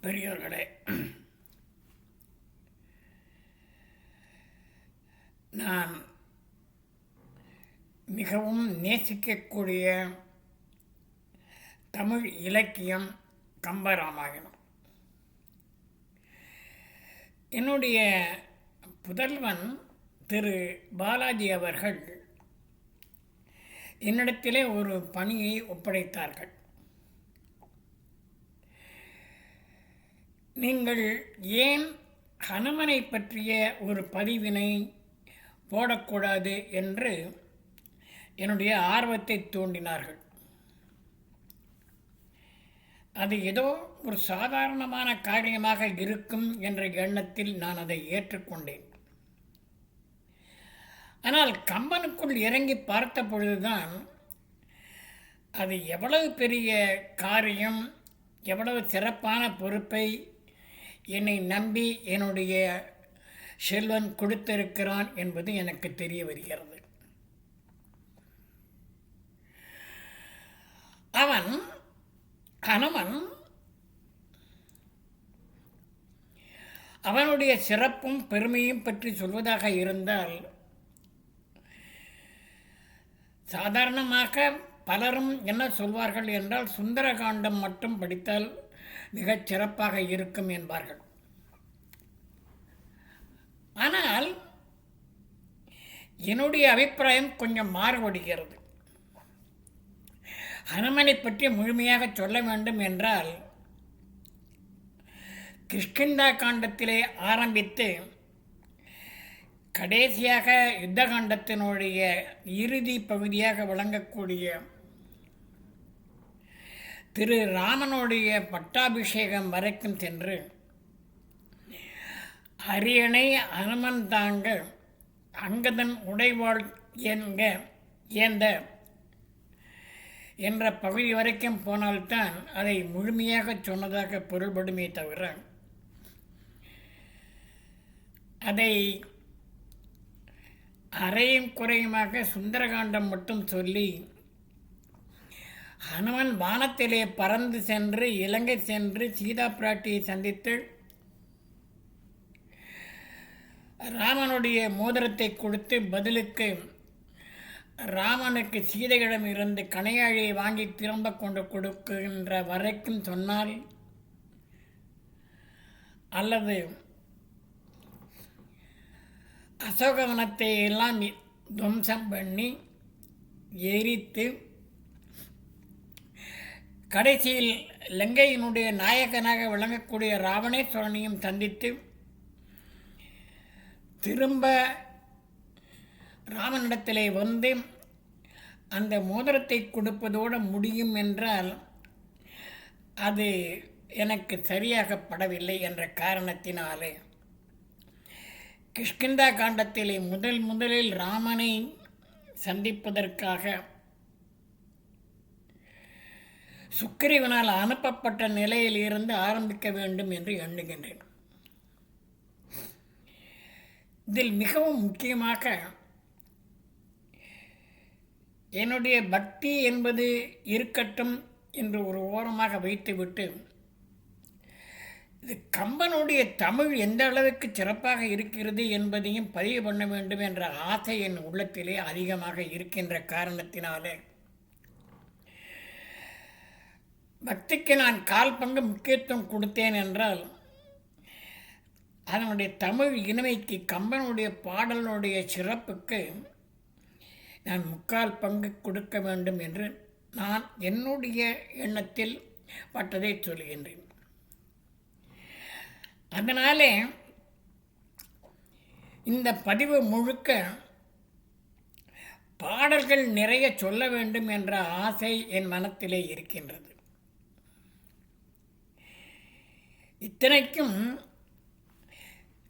பெரியோர்களே, நான் மிகவும் நேசிக்கக்கூடிய தமிழ் இலக்கியம் கம்பராமாயணம். என்னுடைய புதல்வன் திரு பாலாஜி அவர்கள் என்னிடத்திலே ஒரு பணியை ஒப்படைத்தார்கள். நீங்கள் ஏன் ஹனுமனை பற்றிய ஒரு பதிவினை போடக்கூடாது என்று என்னுடைய ஆர்வத்தை தூண்டினார்கள். அது ஏதோ ஒரு சாதாரணமான காரியமாக இருக்கும் என்ற எண்ணத்தில் நான் அதை ஏற்றுக்கொண்டேன். ஆனால் கம்பனுக்குள் இறங்கி பார்த்த பொழுதுதான் அது எவ்வளவு பெரிய காரியம், எவ்வளவு சிறப்பான பொறுப்பை என்னை நம்பி என்னுடைய செல்வன் கொடுத்திருக்கிறான் என்பது எனக்கு தெரிய வருகிறது. ஹனுமன் அவனுடைய சிறப்பும் பெருமையும் பற்றி சொல்வதாக இருந்தால், சாதாரணமாக பலரும் என்ன சொல்வார்கள் என்றால், சுந்தரகாண்டம் மட்டும் படித்தால் மிகச் சிறப்பாக இருக்கும் என்பார்கள். ஆனால் என்னுடைய அபிப்பிராயம் கொஞ்சம் மாறுபடுகிறது. ஹனுமனை பற்றி முழுமையாக சொல்ல வேண்டும் என்றால், கிஷ்கிந்தா காண்டத்திலே ஆரம்பித்து கடைசியாக யுத்த காண்டத்தினுடைய இறுதி பகுதியாக விளங்கக்கூடிய திரு ராமனுடைய பட்டாபிஷேகம் வரைக்கும் சென்று அரியணை அனுமன் தாங்க அங்கதன் உடைவாள் ஏந்த என்ற பகுதி வரைக்கும் போனால்தான் அதை முழுமையாக சொன்னதாக பொருள்படுமே தவிர, அதை அரையும் குறையுமாக சுந்தரகாண்டம் மட்டும் சொல்லி ஹனுமன் வானத்திலே பறந்து சென்று இலங்கை சென்று சீதா பிராட்டியை சந்தித்து ராமனுடைய மோதிரத்தை கொடுத்து பதிலுக்கு ராமனுக்கு சீதையிடம் இருந்து கணையாழியை வாங்கி திரும்ப கொண்டு கொடுக்கின்ற வரைக்கும் சொன்னால், அல்லது அசோகவனத்தை எல்லாம் துவம்சம் பண்ணி எரித்து கடைசியில் லங்கையினுடைய நாயகனாக விளங்கக்கூடிய ராவணேஸ்வரனையும் சந்தித்து திரும்ப ராமனிடத்திலே வந்து அந்த மோதிரத்தை கொடுப்பதோடு முடியும் என்றால் அது எனக்கு சரியாக படவில்லை என்ற காரணத்தினாலே கிஷ்கிந்தா காண்டத்திலே முதலில் ராமனை சந்திப்பதற்காக சுக்கிரீவனால் அனுப்பப்பட்ட நிலையில் இருந்து ஆரம்பிக்க வேண்டும் என்று எண்ணுகின்றேன். இதில் மிகவும் முக்கியமாக என்னுடைய பக்தி என்பது இருக்கட்டும் என்று ஒரு ஓரமாக வைத்துவிட்டு, இது கம்பனுடைய தமிழ் எந்த அளவுக்கு சிறப்பாக இருக்கிறது என்பதையும் பதிவு பண்ண வேண்டும் என்ற ஆசை என் உள்ளத்திலே அதிகமாக இருக்கின்ற காரணத்தினாலே பக்திக்கு நான் கால் பங்கு முக்கியத்துவம் கொடுத்தேன் என்றால், அதனுடைய தமிழ் இனிமைக்கு, கம்பனுடைய பாடலுடைய சிறப்புக்கு நான் 3/4 பங்கு கொடுக்க வேண்டும் என்று நான் என்னுடைய எண்ணத்தில் பட்டதை சொல்கின்றேன். அதனாலே இந்த பதிவு முழுக்க பாடல்கள் நிறைய சொல்ல வேண்டும் என்ற ஆசை என் மனத்திலே இருக்கின்றது. இத்தனைக்கும்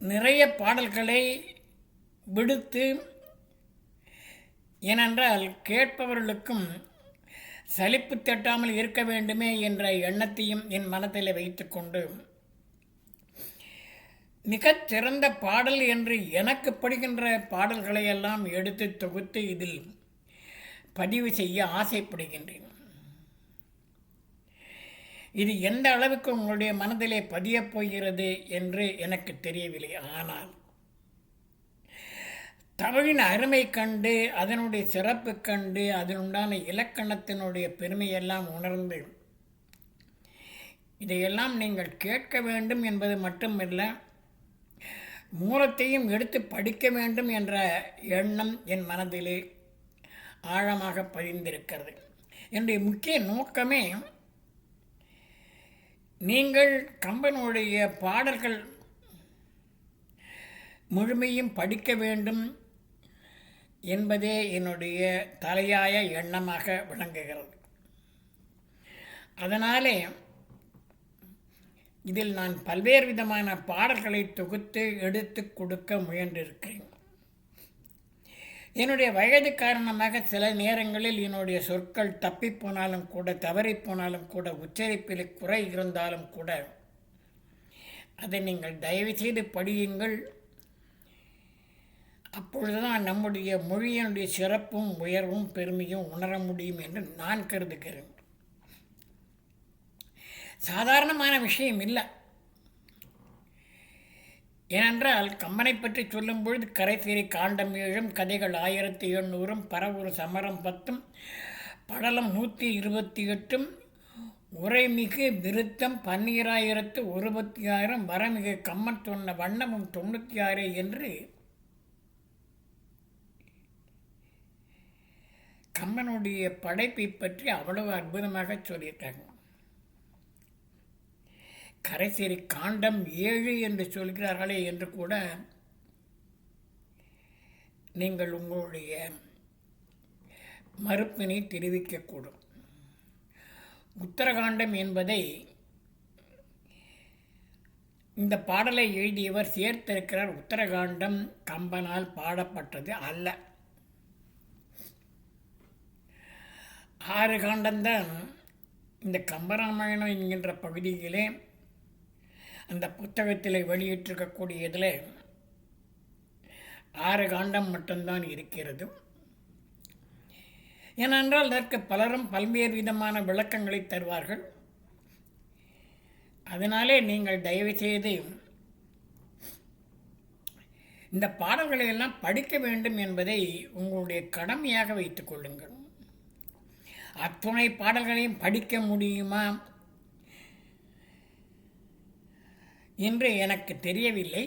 நிறைய பாடல்களை விடுத்து, ஏனென்றால் கேட்பவர்களுக்கும் சலிப்பு தட்டாமல் இருக்க வேண்டுமே என்ற எண்ணத்தையும் என் மனத்தில் வைத்துக்கொண்டு, மிகச் சிறந்த பாடல் என்று எனக்கு படுகின்ற பாடல்களையெல்லாம் எடுத்து தொகுத்து இதில் பதிவு செய்ய ஆசைப்படுகின்றேன். இது எந்த அளவுக்கு உங்களுடைய மனதிலே பதியப் போகிறது என்று எனக்கு தெரியவில்லை. ஆனால் தமிழின் அருமை கண்டு, அதனுடைய சிறப்பு கண்டு, அதனுண்டான இலக்கணத்தினுடைய பெருமையெல்லாம் உணர்ந்து இதையெல்லாம் நீங்கள் கேட்க வேண்டும் என்பது மட்டுமல்ல, மூலத்தையும் எடுத்து படிக்க வேண்டும் என்ற எண்ணம் என் மனதிலே ஆழமாக பதிந்திருக்கிறது. என்னுடைய முக்கிய நோக்கமே நீங்கள் கம்பனுடைய பாடல்கள் முழுமையும் படிக்க வேண்டும் என்பதே என்னுடைய தலையாய எண்ணமாக விளங்குகிறது. அதனாலே இதில் நான் பல்வேறு விதமான பாடல்களை தொகுத்து எடுத்து கொடுக்க முயன்றிருக்கிறேன். என்னுடைய வயது காரணமாக சில நேரங்களில் என்னுடைய சொற்கள் தப்பிப்போனாலும் கூட, தவறிப்போனாலும் கூட, உச்சரிப்பில் குறை இருந்தாலும் கூட அதை நீங்கள் தயவுசெய்து படியுங்கள். அப்பொழுதுதான் நம்முடைய மொழியினுடைய சிறப்பும் உயர்வும் பெருமையும் உணர முடியும் என்று நான் கருதுகிறேன். சாதாரணமான விஷயம் இல்லை. ஏனென்றால் கம்பனை பற்றி சொல்லும் பொழுது கரைசேரி காண்டம் 7, கதைகள் 1700, பரவூர் சமரம் 10, படலம் 128, உரைமிகு விருத்தம் 12,026, வரமிகு கம்மன் சொன்ன வண்ணமும் 96 என்று கம்பனுடைய படைப்பை பற்றி அவ்வளவு அற்புதமாக சொல்லியிருக்காங்க. கரைசேரி காண்டம் 7 என்று சொல்கிறார்களே என்று கூட நீங்கள் உங்களுடைய மறுப்பினை தெரிவிக்கக்கூடும். உத்தரகாண்டம் என்பதை இந்த பாடலை எழுதியவர் சேர்த்திருக்கிறார். உத்தரகாண்டம் கம்பனால் பாடப்பட்டது அல்ல. 6 காண்டம்தான் இந்த கம்பராமாயணம் என்கின்ற பகுதியிலே அந்த புத்தகத்தில் வெளியிட்டிருக்கக்கூடியதில் 6 காண்டம் மட்டும்தான் இருக்கிறது. ஏனென்றால் அதற்கு பலரும் பல்வேறு விதமான விளக்கங்களை தருவார்கள். அதனாலே நீங்கள் தயவுசெய்து இந்த பாடல்களை எல்லாம் படிக்க வேண்டும் என்பதை உங்களுடைய கடமையாக வைத்துக் கொள்ளுங்கள். அத்துணை பாடல்களையும் படிக்க முடியுமா என்று எனக்கு தெரியவில்லை.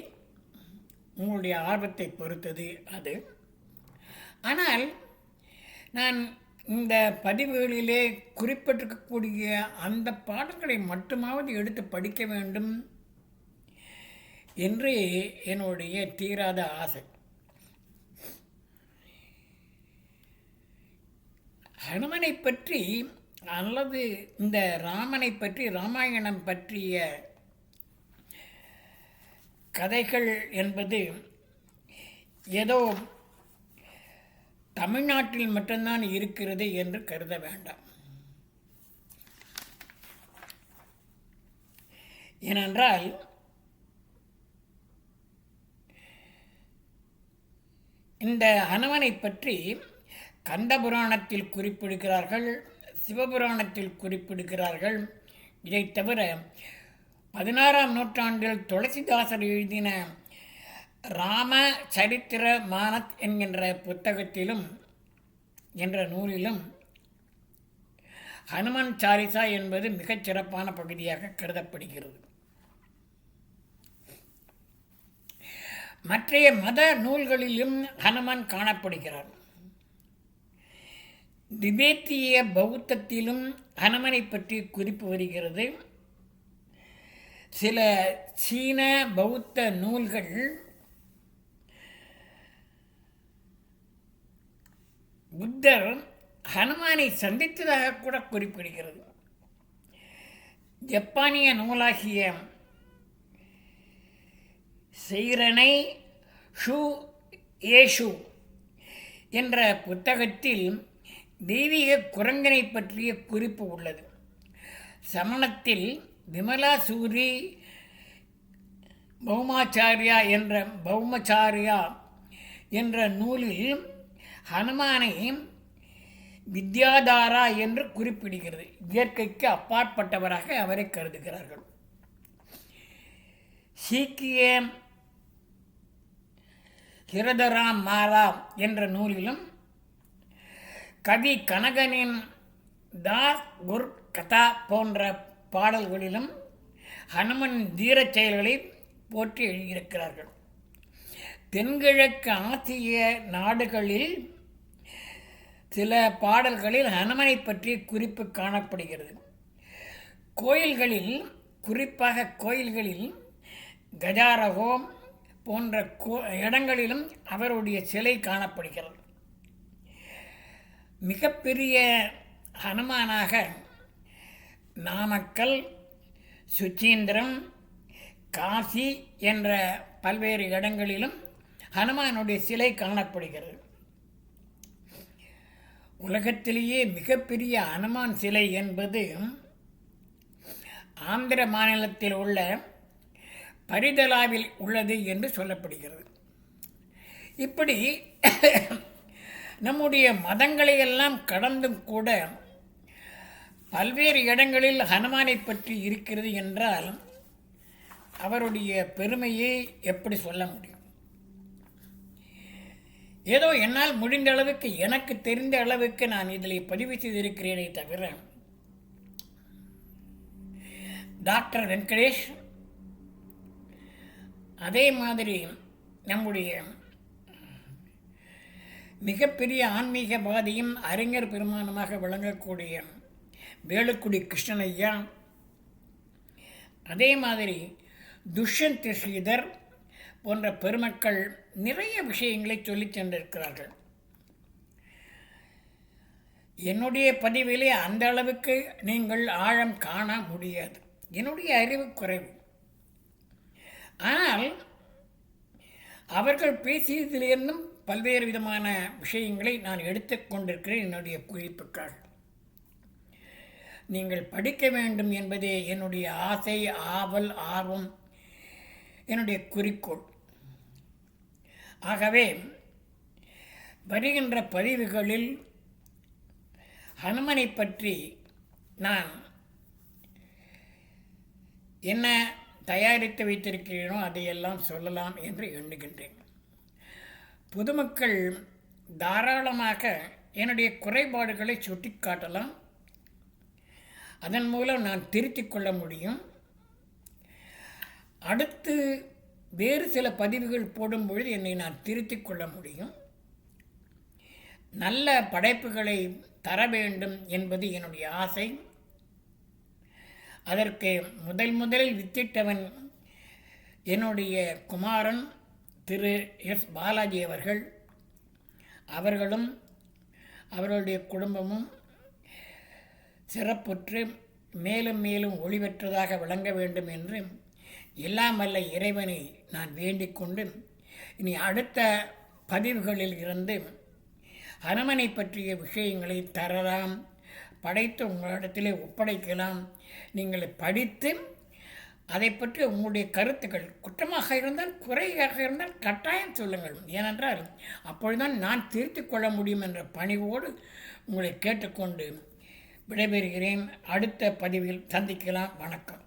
உங்களுடைய ஆர்வத்தை பொறுத்தது அது. ஆனால் நான் இந்த பதிவுகளிலே குறிப்பிட்டிருக்கக்கூடிய அந்த பாடல்களை மட்டுமாவது எடுத்து படிக்க வேண்டும் என்று என்னுடைய தீராத ஆசை. ஹனுமனை பற்றி அல்லது இந்த ராமனை பற்றி, ராமாயணம் பற்றிய கதைகள் என்பது ஏதோ தமிழ்நாட்டில் மட்டும்தான் இருக்கிறது என்று கருத வேண்டாம். ஏனென்றால் இந்த ஹனுமனை பற்றி கந்தபுராணத்தில் குறிப்பிடுகிறார்கள், சிவபுராணத்தில் குறிப்பிடுகிறார்கள். இதை தவிர 16ஆம் நூற்றாண்டில் துளசிதாசர் எழுதின ராம சரித்திர மானத் என்கின்ற புத்தகத்திலும் என்ற நூலிலும் ஹனுமன் சாலிசா என்பது மிகச் சிறப்பான பகுதியாக கருதப்படுகிறது. மற்றைய மத நூல்களிலும் ஹனுமன் காணப்படுகிறார். திபேத்திய பௌத்தத்திலும் ஹனுமனை பற்றி குறிப்பு வருகிறது. சில சீன பௌத்த நூல்கள் புத்தர் ஹனுமானை சந்தித்ததாக கூட குறிப்பிடுகிறது. ஜப்பானிய நூலாகிய செய்ரனை ஷூ ஏஷு என்ற புத்தகத்தில் தெய்வீக குரங்கனை பற்றிய குறிப்பு உள்ளது. சமணத்தில் விமலாசூரி பௌமாச்சாரியா என்ற நூலில் ஹனுமானை வித்யாதாரா என்று குறிப்பிடுகிறது. இயற்கைக்கு அப்பாற்பட்டவராக அவரை கருதுகிறார்கள். சீக்கிய ஹிரதராம் மாலா என்ற நூலிலும் கவி கனகனின் தாஸ் குர் கதா போன்ற பாடல்களிலும் ஹனுமன் தீரச் செயல்களை போற்றி எழுதியிருக்கிறார்கள். தென்கிழக்கு ஆசிய நாடுகளில் சில பாடல்களில் ஹனுமனை பற்றிய குறிப்பு காணப்படுகிறது. கோயில்களில், குறிப்பாக கோயில்களில் கஜாரகோ போன்ற இடங்களிலும் அவருடைய சிலை காணப்படுகிறது. மிகப்பெரிய ஹனுமானாக நாமக்கல், சுச்சீந்திரம், காசி என்ற பல்வேறு இடங்களிலும் ஹனுமானுடைய சிலை காணப்படுகிறது. உலகத்திலேயே மிகப்பெரிய ஹனுமான் சிலை என்பது ஆந்திர மாநிலத்தில் உள்ள பரிதலாவில் உள்ளது என்று சொல்லப்படுகிறது. இப்படி நம்முடைய மதங்களையெல்லாம் கடந்தும் கூட பல்வேறு இடங்களில் ஹனுமானை பற்றி இருக்கிறது என்றால் அவருடைய பெருமையை எப்படி சொல்ல முடியும்? ஏதோ என்னால் முடிந்த அளவுக்கு, எனக்கு தெரிந்த அளவுக்கு நான் இதில் பதிவு செய்திருக்கிறேனே தவிர, டாக்டர் வெங்கடேஷ், அதே மாதிரி நம்முடைய மிகப்பெரிய ஆன்மீகவாதியும் அறிஞர் பெருமானமாக விளங்கக்கூடிய வேலுக்குடி கிருஷ்ணனையா, அதே மாதிரி துஷ்யந்த் ஸ்ரீதர் போன்ற பெருமக்கள் நிறைய விஷயங்களை சொல்லிச் சென்றிருக்கிறார்கள். என்னுடைய பதிவிலே அந்த அளவுக்கு நீங்கள் ஆழம் காண முடியாது. என்னுடைய அறிவு குறைவு. ஆனால் அவர்கள் பேசியதிலிருந்தும் பல்வேறு விதமான விஷயங்களை நான் எடுத்துக்கொண்டிருக்கிறேன் என்னுடைய குறிப்புக்காக. நீங்கள் படிக்க வேண்டும் என்பதே என்னுடைய ஆசை, ஆவல், ஆர்வம், என்னுடைய குறிக்கோள். ஆகவே வருகின்ற பதிவுகளில் ஹனுமனை பற்றி நான் என்ன தயாரித்து வைத்திருக்கிறேனோ அதையெல்லாம் சொல்லலாம் என்று எண்ணுகின்றேன். பொதுமக்கள் தாராளமாக என்னுடைய குறைபாடுகளை சுட்டிக்காட்டலாம். அதன் மூலம் நான் திருத்திக் கொள்ள முடியும். அடுத்து வேறு சில பதிவுகள் போடும் பொழுது என்னை நான் திருத்திக் கொள்ள முடியும். நல்ல படைப்புகளை தர வேண்டும் என்பது என்னுடைய ஆசை. அதற்கு முதலில் வித்திட்டவன் என்னுடைய குமாரன் திரு எஸ் பாலாஜி அவர்கள். அவர்களும் அவர்களுடைய குடும்பமும் சிறப்புற்று மேலும் மேலும் ஒளிபெற்றதாக விளங்க வேண்டும் என்று எல்லாம் வல்ல இறைவனை நான் வேண்டிக் கொண்டு, இனி அடுத்த பதிவுகளில் இருந்து ஹனுமனை பற்றிய விஷயங்களை தரலாம், படைத்து உங்களிடத்திலே ஒப்படைக்கலாம். நீங்கள் படித்து அதை பற்றி உங்களுடைய கருத்துக்கள் குற்றமாக இருந்தால், குறையாக இருந்தால் கட்டாயம் சொல்லுங்கள். ஏனென்றால் அப்பொழுதுதான் நான் திருத்திக் கொள்ள முடியும் என்ற பணிவோடு உங்களை கேட்டுக்கொண்டு விடைபெறுகிறேன். அடுத்த பதிவில் சந்திக்கலாம். வணக்கம்.